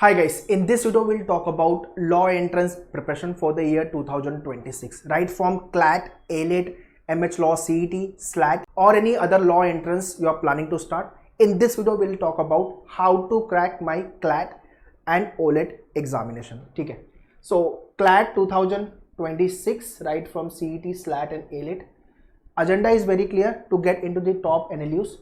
Hi guys, in this video we'll talk about law entrance preparation for the year 2026, right from CLAT, ALET, MH Law, CET, SLAT or any other law entrance you are planning to start. In this video we'll talk about how to crack my CLAT and OLET examination. ठीक है, so CLAT 2026, right from CET, SLAT and ALET. Agenda is very clear to get into the top NLUs.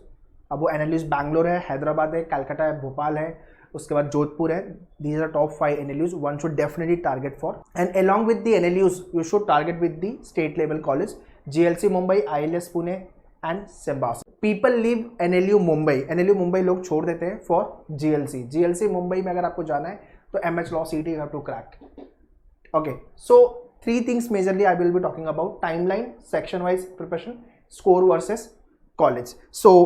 अब वो NLUs Bangalore है, हैदराबाद है, कलकत्ता है, भोपाल है, उसके बाद जोधपुर है. These are top 5 NLUs one should definitely target for. And along with the NLUs, you should target with the state level college, GLC Mumbai, ILS Pune and Symbiosis. People leave NLU Mumbai. NLU Mumbai लोग छोड़ देते हैं for GLC. GLC Mumbai में अगर आपको जाना है तो MH Law CET you have to crack. Okay, so 3 things majorly I will be talking about: timeline, section wise preparation, score versus college. So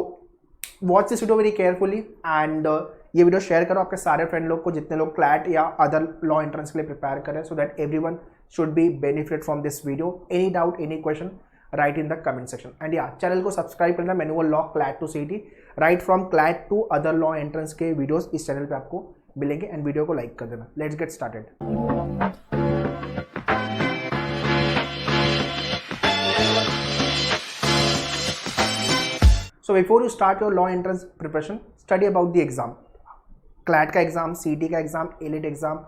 watch this video very carefully and ये video share करो आपके सारे friend लोग को जितने लोग CLAT या other law entrance के लिए प्रिपेयर करें, so that everyone should be benefit from this video. Any doubt, any question, write in the comment section. And या चैनल को सब्सक्राइब करना. Manual law, CLAT to CT, right from CLAT to other law entrance के videos इस channel पे आपको मिलेंगे. And video को like कर देना. Let's get started. So before you start your law entrance preparation, study about the exam. CLAT का exam, CET का एग्जाम, ALET एग्जाम,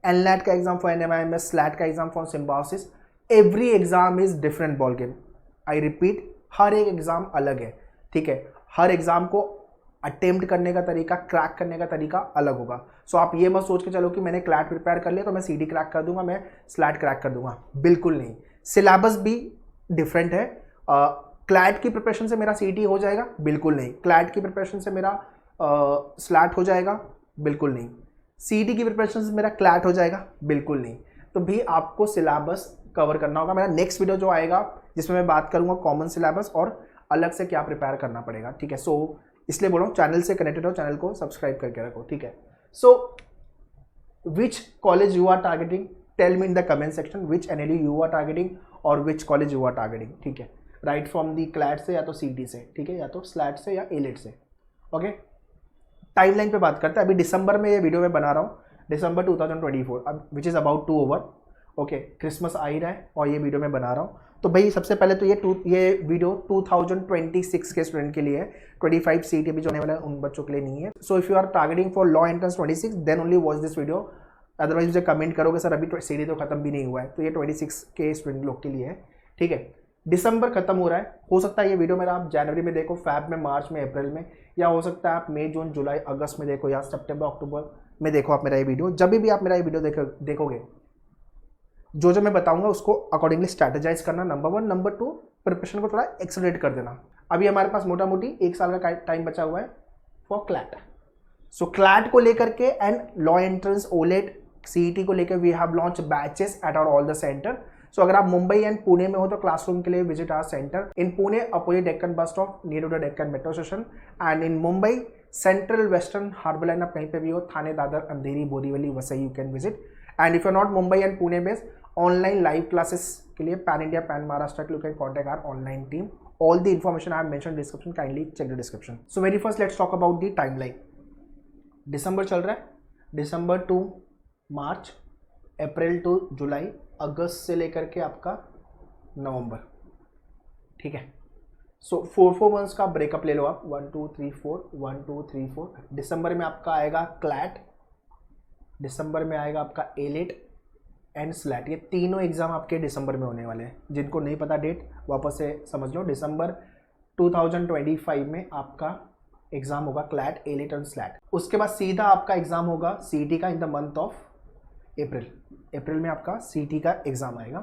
NLAT का एग्जाम फॉर NMIMS, SLAT का exam for Symbiosis. Every exam is different ball game. I repeat, हर एक exam अलग है. ठीक है, हर एग्जाम को अटेम्प्ट करने का तरीका, क्रैक करने का तरीका अलग होगा. सो आप ये मत सोच के चलो कि मैंने CLAT प्रिपेयर कर लिया तो मैं CET क्रैक कर दूंगा, मैं SLAT क्रैक कर दूंगा. बिल्कुल नहीं. सिलेबस भी डिफरेंट है. CLAT की प्रिपरेशन से मेरा CET हो जाएगा? बिल्कुल नहीं. CLAT की प्रिपरेशन से मेरा SLAT हो जाएगा? बिल्कुल नहीं. CET की प्रिपरेशन से मेरा CLAT हो जाएगा? बिल्कुल नहीं. तो भी आपको सिलेबस कवर करना होगा. मेरा नेक्स्ट वीडियो जो आएगा जिसमें मैं बात करूंगा कॉमन सिलेबस और अलग से क्या प्रिपेयर करना पड़ेगा. ठीक है, सो इसलिए बोल रहा हूँ चैनल से कनेक्टेड हो, चैनल को सब्सक्राइब करके रखो. ठीक है, so which college you are targeting, tell me in the comment section which NLU you are targeting और which college you are targeting. ठीक है, राइट फ्रॉम दी CLAT से या तो CET से, ठीक है, या तो SLAT से या ALET से. ओके, टाइमलाइन पे बात करते हैं. अभी दिसंबर में ये वीडियो मैं बना रहा हूँ, दिसंबर 2024, अब which is about to over. Okay, Christmas आ ही रहा है और ये वीडियो मैं बना रहा हूँ. तो भाई सबसे पहले तो ये वीडियो 2026 के स्टूडेंट के लिए है. 25 CET भी जो होने वाला है उन बच्चों के लिए नहीं है. So if you are targeting for law entrance 26 then only watch this video. Otherwise मुझे कमेंट करोगे सर अभी CET तो खत्म भी नहीं हुआ है, तो ये 26 के स्टूडेंट लोग के लिए है. ठीक है, दिसंबर खत्म हो रहा है. हो सकता है ये वीडियो मेरा आप जनवरी में देखो, फैब में, मार्च में, अप्रैल में, या हो सकता है आप मई, जून, जुलाई, अगस्त में देखो, या सितंबर, अक्टूबर में देखो आप मेरा ये वीडियो. जब भी आप मेरा ये वीडियो देखोगे, जो मैं बताऊंगा उसको अकॉर्डिंगली स्ट्रैटेजाइज करना, नंबर 1. नंबर 2, प्रिपरेशन को थोड़ा एक्सेलरेट कर देना. अभी हमारे पास मोटा मोटी 1 साल का टाइम बचा हुआ है फॉर CLAT. सो CLAT को लेकर के and law entrance, OLET, CET को लेकर we have launch batches at our all the centre. So अगर आप मुंबई एंड पुणे में हो तो क्लासरूम के लिए visit our centre in Pune, opposite Deccan bus stop, near to the Deccan metro station. And in Mumbai, Central, Western, Harbour line, आप कहीं पे भी हो, Thane, Dadar, Andheri, Borivali, Vasai, you can visit. And if you not Mumbai and Pune based, online live classes के लिए pan India, pan Maharashtra, you can contact our online team. All the information I have mention description, kindly check the description. So very first let's talk about the timeline. दिसंबर चल रहा है, December two March, April to जुलाई, अगस्त से लेकर के आपका नवंबर. ठीक है, सो 4 मंथ्स का ब्रेकअप ले लो आप. 1 2 3 4, 1 2 3 4. दिसंबर में आपका आएगा CLAT, दिसंबर में आएगा आपका ALET एंड SLAT. ये तीनों एग्जाम आपके दिसंबर में होने वाले हैं. जिनको नहीं पता डेट वापस से समझ लो. दिसंबर 2025 में आपका एग्जाम होगा CLAT, ALET एंड SLAT. उसके बाद सीधा आपका एग्जाम होगा CET का in the month of April. अप्रैल में आपका CET का एग्जाम आएगा.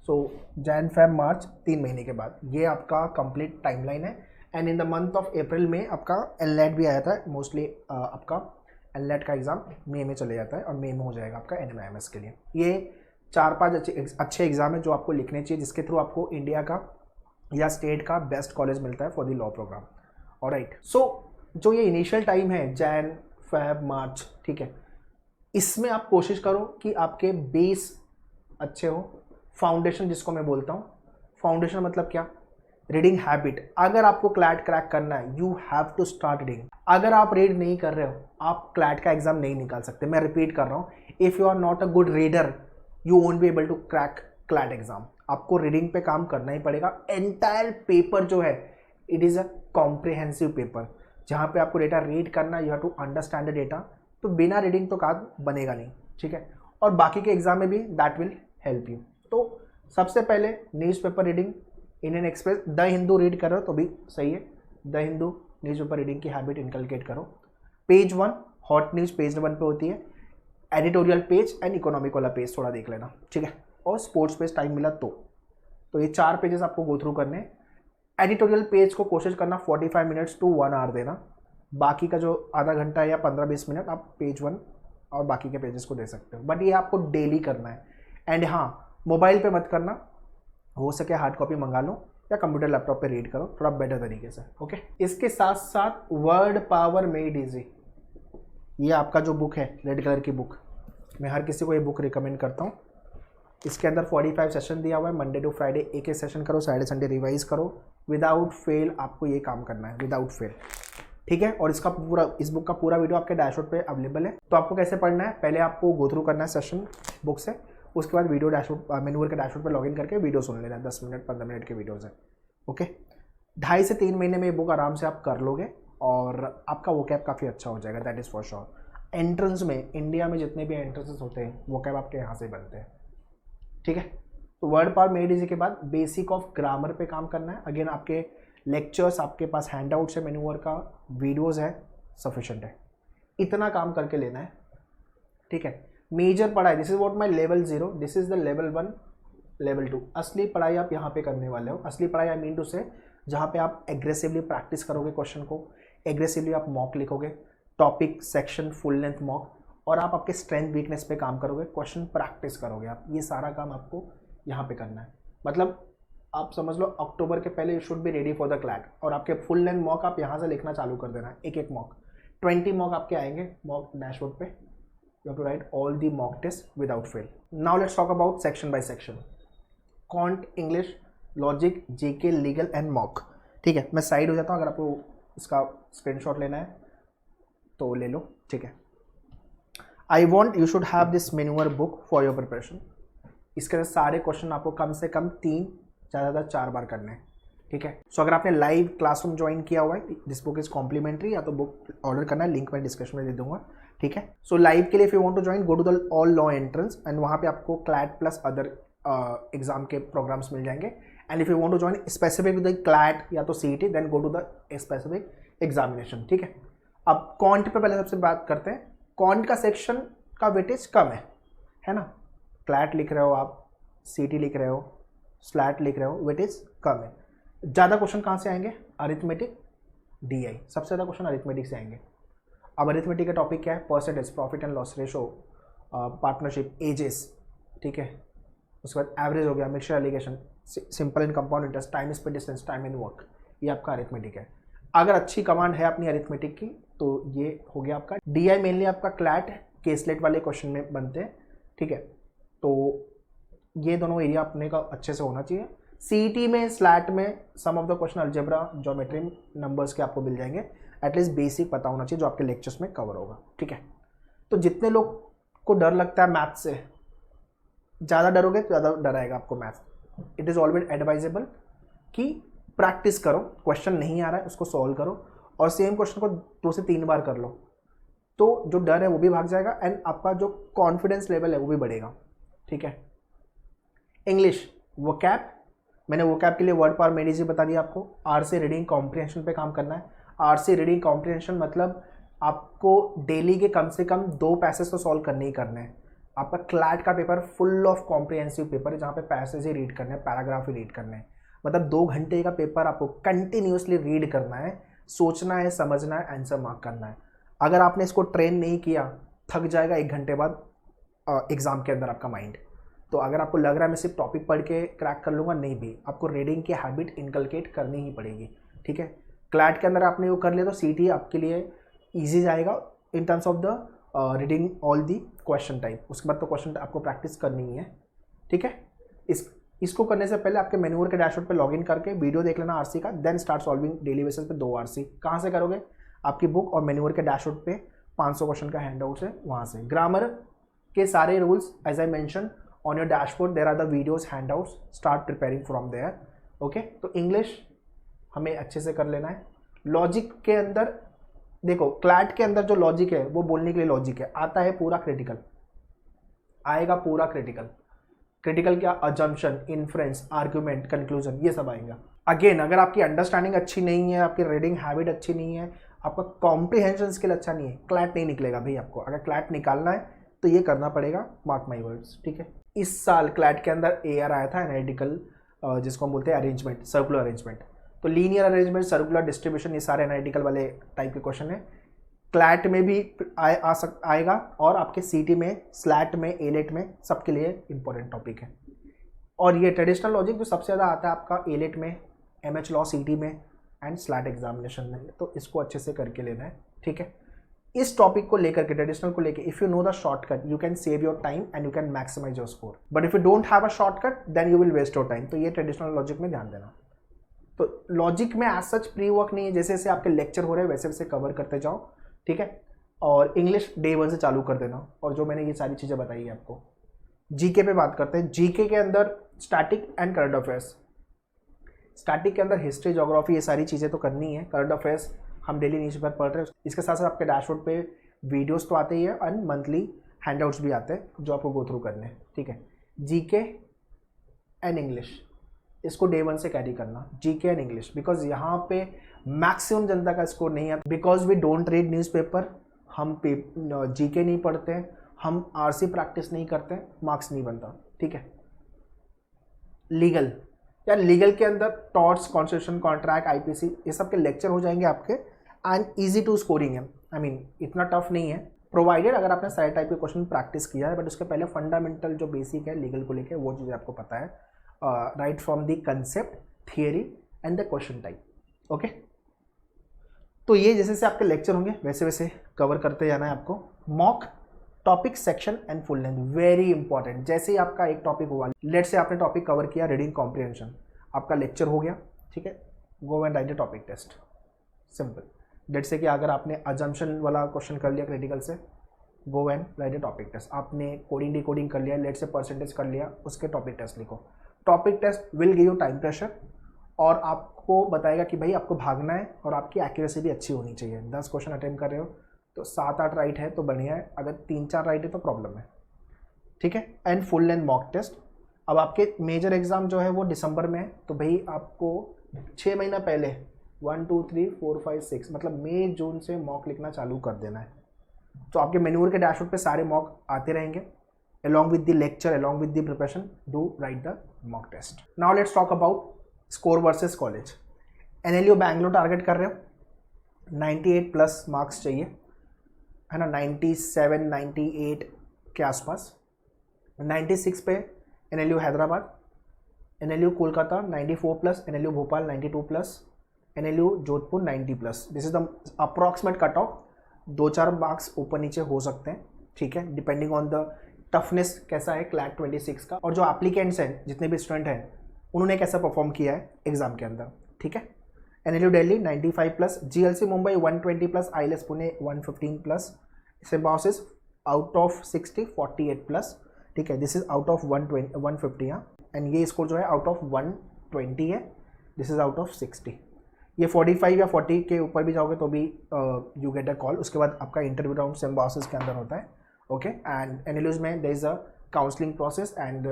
सो जैन, फेब, मार्च, 3 महीने के बाद ये आपका कंप्लीट टाइमलाइन है. And in the month of अप्रैल में आपका NLAT भी आया था. मोस्टली आपका NLAT का एग्जाम मई में चले जाता है और मई में हो जाएगा आपका NMIMS के लिए. ये 4-5 अच्छे एग्जाम है जो आपको लिखने चाहिए, जिसके थ्रू आपको इंडिया का या स्टेट का बेस्ट कॉलेज मिलता है for the law programme. Alright, so जो ये इनिशियल टाइम है जैन, फेब, मार्च, ठीक है, इसमें आप कोशिश करो कि आपके बेस अच्छे हो. फाउंडेशन जिसको मैं बोलता हूँ, फाउंडेशन मतलब क्या, रीडिंग हैबिट, अगर आपको क्लैट क्रैक करना है you have to start reading. अगर आप रीड नहीं कर रहे हो आप क्लैट का एग्जाम नहीं निकाल सकते। मैं रिपीट कर रहा हूँ, if you are not a good reader you won't be able to crack CLAT exam. आपको रीडिंग पे काम करना ही पड़ेगा। एंटायर पेपर जो है it is a comprehensive paper, जहाँ पे आपको डेटा रीड करना है, you have to understand the data. तो बिना रीडिंग तो काम बनेगा नहीं, ठीक है। और बाकी के एग्जाम में भी दैट विल हेल्प यू। तो सबसे पहले newspaper reading, Indian express, the Hindu read करो तो भी सही है। द हिंदू न्यूज़पेपर रीडिंग की हैबिट इनकलकेट करो। पेज 1 हॉट न्यूज़ पेज 1 पे होती है, एडिटोरियल पेज एंड इकोनॉमिक वाला पेज थोड़ा देख लेना, ठीक है। और स्पोर्ट्स पेज टाइम मिला तो ये 4 पेजेस आपको गो थ्रू करने। एडिटोरियल पेज को कोशिश करना 45 मिनट्स टू 1 आवर देना। बाकी का जो आधा घंटा या 15-20 मिनट आप पेज 1 और बाकी के पेजेस को दे सकते हो, बट ये आपको डेली करना है। एंड हाँ, मोबाइल पे मत करना, हो सके हार्ड कॉपी मंगा लो या कंप्यूटर लैपटॉप पे रीड करो थोड़ा बेटर तरीके से, ओके। इसके साथ साथ वर्ड पावर मेड इजी, ये आपका जो बुक है रेड कलर की बुक, मैं हर किसी को ये बुक रिकमेंड करता हूँ। इसके अंदर 45 सेशन दिया हुआ है, मंडे टू फ्राइडे एक सेशन करो, सैटरडे संडे रिवाइज करो, विदाउट फेल आपको ये काम करना है, विदाउट फेल, ठीक है। और इसका पूरा, इस बुक का पूरा वीडियो आपके डैशबोर्ड पे अवेलेबल है। तो आपको कैसे पढ़ना है, पहले आपको गो थ्रू करना है सेशन बुक से, उसके बाद वीडियो डैशबोर्ड मेनूवर के डैशबोर्ड पे लॉगिन करके वीडियो सुन लेना है, 10 मिनट 15 मिनट के वीडियोज़ हैं, ओके। 2.5 से 3 महीने में ये बुक आराम से आप कर लोगे और आपका वोकैब काफ़ी अच्छा हो जाएगा, that is for sure. Entrance में, इंडिया में जितने भी एंट्रेंसेस होते हैं वोकैब आपके यहाँ से बनते हैं, ठीक है। तो वर्ड पावर मेड इजी के बाद बेसिक ऑफ ग्रामर पे काम करना है। अगेन आपके लेक्चर्स, आपके पास हैंड आउट्स है, मेनूवर का वीडियोस है, सफिशेंट है, इतना काम करके लेना है, ठीक है। मेजर पढ़ाई, this is what my level 0, this is the level 1 level 2। असली पढ़ाई आप यहाँ पे करने वाले हो। असली पढ़ाई आई मीन टू से जहाँ पे आप एग्रेसिवली प्रैक्टिस करोगे क्वेश्चन को, एग्रेसिवली आप मॉक लिखोगे, topic section full length mock, और आप आपके स्ट्रेंथ वीकनेस पे काम करोगे, क्वेश्चन प्रैक्टिस करोगे आप। ये सारा काम आपको यहाँ पे करना है। मतलब आप समझ लो अक्टूबर के पहले you should be ready for the CLAT, और आपके फुल लेंथ मॉक आप यहाँ से लिखना चालू कर देना है, एक एक मॉक। 20 मॉक आपके आएंगे मॉक डैशबोर्ड पे, you have to write all the mock test without fail. Now let's talk about section by section, quant, English, logic, GK, legal and mock, ठीक है। मैं साइड हो जाता हूँ, अगर आपको इसका स्क्रीनशॉट लेना है तो ले लो, ठीक है। I want you should have this manual book for your preparation. इसके अंदर सारे क्वेश्चन आपको कम से कम 3, ज़्यादातर 4 बार करने हैं, ठीक है। सो अगर आपने लाइव क्लासरूम ज्वाइन किया हुआ है, दिस बुक इज कॉम्प्लीमेंट्री, या तो बुक ऑर्डर करना है, लिंक मैं डिस्क्रिप्शन में दे दूंगा, ठीक है। सो लाइव के लिए if you want to join go to the all law entrance, and वहाँ पे आपको क्लैट प्लस अदर एग्जाम के प्रोग्राम्स मिल जाएंगे। And if you want to join specific with the CLAT या तो CET, then go to the specific examination, ठीक है। अब कॉन्ट पे पहले सबसे बात करते हैं। कॉन्ट का सेक्शन का वेटेज कम है ना। क्लैट लिख रहे हो आप, सीटी लिख रहे हो, स्लैट लिख रहे हो, वेटेज कम है। ज़्यादा क्वेश्चन कहाँ से आएंगे, अरिथमेटिक, डीआई, सबसे ज़्यादा क्वेश्चन अरिथमेटिक से आएंगे। अब अरिथमेटिक का टॉपिक क्या है, percentage, profit and loss ratio, partnership, ages, ठीक है। उसके बाद एवरेज हो गया, mixture alligation, simple and compound interest, time speed distance, time and work, ये आपका अरिथमेटिक है। अगर अच्छी कमांड है अपनी अरिथमेटिक की तो ये हो गया आपका। डीआई मेनली आपका क्लैट, केसलेट वाले क्वेश्चन में बनते हैं, ठीक है। तो ये दोनों एरिया अपने का अच्छे से होना चाहिए। सीईटी में, स्लैट में some of the question algebra, geometry, numbers के आपको मिल जाएंगे। एटलीस्ट बेसिक पता होना चाहिए जो आपके लेक्चर्स में कवर होगा, ठीक है। तो जितने लोग को डर लगता है मैथ्स से, ज़्यादा डरोगे तो ज़्यादा डर आएगा आपको maths. It is always advisable कि प्रैक्टिस करो, क्वेश्चन नहीं आ रहा है उसको सॉल्व करो, और सेम क्वेश्चन को 2 से 3 बार कर लो, तो जो डर है वो भी भाग जाएगा एंड आपका जो कॉन्फिडेंस लेवल है वो भी बढ़ेगा, ठीक है। इंग्लिश, वोकैब, मैंने वोकैब के लिए वर्ड पावर मेड इजी बता दिया आपको। आरसी रीडिंग कॉम्प्रिहेंशन पे काम करना है। आरसी रीडिंग कॉम्प्रिहेंशन मतलब आपको डेली के कम से कम 2 पैसेज तो सॉल्व करने ही करने हैं। आपका क्लैट का paper full of comprehensive paper है, जहाँ पे पैसेज ही रीड करने हैं, पैराग्राफ ही रीड करने हैं। मतलब 2 घंटे का पेपर आपको कंटिन्यूसली रीड करना है, सोचना है, समझना है, आंसर मार्क करना है। अगर आपने इसको ट्रेन नहीं किया, थक जाएगा 1 घंटे बाद एग्जाम के अंदर आपका माइंड। तो अगर आपको लग रहा है मैं सिर्फ टॉपिक पढ़ के क्रैक कर लूँगा, नहीं भी, आपको रीडिंग की हैबिट इनकलकेट करनी ही पड़ेगी, ठीक है। क्लैट के अंदर आपने वो कर लिया तो सीटी आपके लिए ईजी जाएगा in terms of the reading all the question type. उसके बाद तो क्वेश्चन आपको प्रैक्टिस करनी ही है, ठीक है। इस इसको करने से पहले आपके मेन्यूअर के डैशबोर्ड पे लॉगिन करके वीडियो देख लेना आरसी का, then start solving daily basis पे 2 आरसी। कहाँ से करोगे? आपकी बुक और मेन्यूअर के डैशबोर्ड पे 500 क्वेश्चन का हैंडआउट है वहाँ से। ग्रामर के सारे rules as I mention on your dashboard, there are the videos handouts, start preparing from there. Okay, तो इंग्लिश हमें अच्छे से कर लेना है। लॉजिक के अंदर देखो, क्लैट के अंदर जो लॉजिक है वो बोलने के लिए लॉजिक है, आता है पूरा क्रिटिकल, आएगा पूरा क्रिटिकल। क्रिटिकल क्या? अजम्पशन, इन्फ्रेंस, आर्ग्यूमेंट, कंक्लूजन, ये सब आएगा। अगेन, अगर आपकी अंडरस्टैंडिंग अच्छी नहीं है, आपकी रीडिंग हैबिट अच्छी नहीं है, आपका कॉम्प्रिहेंशन स्किल अच्छा नहीं है, क्लैट नहीं निकलेगा भाई आपको। अगर क्लैट निकालना है तो ये करना पड़ेगा, मार्क माई वर्ड्स, ठीक है। इस साल क्लैट के अंदर AR आया था, एनालिटिकल, जिसको हम बोलते हैं अरेंजमेंट, सर्कुलर अरेंजमेंट। तो लीनियर अरेंजमेंट, सर्कुलर डिस्ट्रीब्यूशन, ये सारे एनालिटिकल वाले टाइप के क्वेश्चन है। क्लैट में भी आएगा और आपके CT में, स्लैट में, एलेट में, सबके लिए इंपॉर्टेंट टॉपिक है। और ये ट्रेडिशनल लॉजिक जो सबसे ज़्यादा आता है आपका एलेट में, MH लॉ, CT में एंड स्लैट एग्जामिनेशन में, तो इसको अच्छे से करके लेना है, ठीक है। इस टॉपिक को लेकर के, ट्रेडिशनल को लेकर, if you know the shortcut you can save your time and you can maximise your score, but if you don't have a shortcut then you will waste your time. तो ये traditional logic में ध्यान देना। तो logic में as such pre work नहीं है, जैसे जैसे आपके लेक्चर हो रहे हैं वैसे वैसे कवर करते जाओ, ठीक है। और इंग्लिश डे 1 से चालू कर देना। और जो मैंने ये सारी चीज़ें बताई है आपको, जीके पे बात करते हैं। जीके के अंदर static and current affairs. Static के अंदर हिस्ट्री, ज्योग्राफी, ये सारी चीज़ें तो करनी है। करंट अफेयर्स हम डेली न्यूज़पेपर पढ़ रहे हैं, इसके साथ साथ आपके डैशबोर्ड पे वीडियोस तो आते ही है एंड मंथली हैंडआउट्स भी आते हैं जो आपको गो थ्रू करने हैं, ठीक है। जीके एंड इंग्लिश, इसको डे 1 से कैरी करना, जीके एंड इंग्लिश, बिकॉज यहाँ पे मैक्सिमम जनता का स्कोर नहीं है, because we don't read newspaper, हम जीके नहीं पढ़ते हैं, हम आरसी प्रैक्टिस नहीं करते, मार्क्स नहीं बनता, ठीक है। लीगल, यार लीगल के अंदर टॉर्ट्स, कॉन्स्टिट्यूशन, कॉन्ट्रैक्ट, IPC, ये सब के लेक्चर हो जाएंगे आपके एंड ईजी टू स्कोरिंग है। आई मीन इतना टफ नहीं है, प्रोवाइडेड अगर आपने सारे टाइप के क्वेश्चन प्रैक्टिस किया है, बट उसके पहले फंडामेंटल जो बेसिक है लीगल को लेकर वो चीज़ें आपको पता है, right from the concept, theory and the question type, okay. तो ये जैसे जैसे आपके लेक्चर होंगे वैसे वैसे कवर करते जाना है आपको। Mock topic, section and full length, very important. जैसे ही आपका एक टॉपिक हुआ, लेट से आपने टॉपिक कवर किया रीडिंग कॉम्प्रिहेंशन, आपका लेक्चर हो गया, ठीक है, go and write the topic test, simple. Let से कि अगर आपने अजम्पशन वाला क्वेश्चन कर लिया क्रिटिकल से, go and write the topic test. आपने कोडिंग डिकोडिंग कर लिया, लेट से परसेंटेज कर लिया, उसके टॉपिक टेस्ट लिखो। Topic test will give you time pressure और आपको बताएगा कि भाई आपको भागना है और आपकी एक्यूरेसी भी अच्छी होनी चाहिए। 10 क्वेश्चन अटेम्प्ट कर रहे हो तो 7-8 राइट है तो बढ़िया है, अगर 3-4 राइट है तो प्रॉब्लम है, ठीक है। And full length mock test. अब आपके मेजर एग्जाम जो है वो दिसंबर में है, तो भाई आपको 6 महीना पहले 1 2 3 4 5 6 मतलब मई जून से मॉक लिखना चालू कर देना है। तो आपके मेन्यूअर के डैशबोर्ड पे सारे मॉक आते रहेंगे, along with the lecture, along with the preparation, do write the mock test. Now let's talk about score versus college. NLU Bangalore target कर रहे हो, 98 प्लस मार्क्स चाहिए, है ना, 97 98 के आसपास। 96 पे NLU Hyderabad, NLU Kolkata 94 plus, NLU Bhopal 92 plus, NLU Jodhpur 90 plus. This is the approximate cut off. 2-4 marks ऊपर नीचे हो सकते हैं, ठीक है, डिपेंडिंग ऑन द टफनेस कैसा है क्लैट 26 का, और जो एप्लीकेंट्स हैं, जितने भी स्टूडेंट हैं, उन्होंने कैसा परफॉर्म किया है एग्जाम के अंदर, ठीक है। NLU Delhi 95 plus, GLC Mumbai 120 plus, ILS Pune 115 plus, symbiosis out of 60 48 plus, ठीक है, दिस इज आउट ऑफ 150, हाँ, एंड ये स्कोर जो है आउट ऑफ 120 है, दिस इज आउट ऑफ 60। ये 45 या 40 के ऊपर भी जाओगे तो भी यू गेट अ कॉल। उसके बाद आपका इंटरव्यू राउंड सिम्बायोसिस के अंदर होता है, ओके। एंड NLUs में there is a counselling process and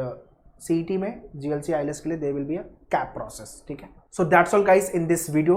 CET में GLC ILS के लिए there will be a cap process, ठीक है। So that's all guys in this video.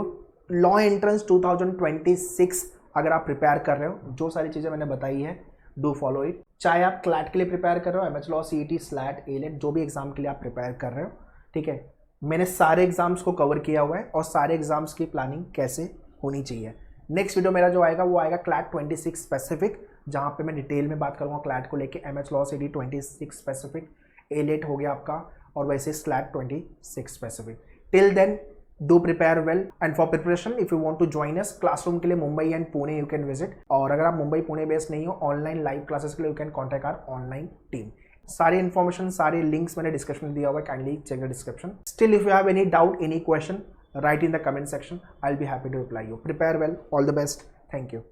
Law entrance 2026 अगर आप प्रिपेयर कर रहे हो, जो सारी चीज़ें मैंने बताई है, डू फॉलो इट। चाहे आप क्लैट के लिए प्रिपेयर कर रहे हो, MH law, CET, slate, AILET, जो भी एग्जाम के लिए आप प्रिपेयर कर रहे हो, ठीक है, मैंने सारे एग्जाम्स को कवर किया हुआ है और सारे एग्जाम्स की प्लानिंग कैसे होनी चाहिए। नेक्स्ट वीडियो मेरा जो आएगा वो आएगा क्लैट 26 स्पेसिफिक, जहाँ पे मैं डिटेल में बात करूँगा क्लैट को लेके, MH law, CET 26 specific, AILET हो गया आपका, और वैसे SLAT 26 specific. Till then do prepare well and for preparation if you want to join us classroom के लिए Mumbai and Pune you can visit, और अगर आप मुंबई पुणे बेस्ड नहीं हो, ऑनलाइन लाइव क्लासेस के लिए you can contact our online team. सारे इन्फॉर्मेशन, सारे लिंक्स मैंने डिस्क्रिप्शन में दिया हुआ है, kindly check the description. Still if you have any doubt, any question, write in the comment section. I'll be happy to reply you. Prepare well. All the best. Thank you.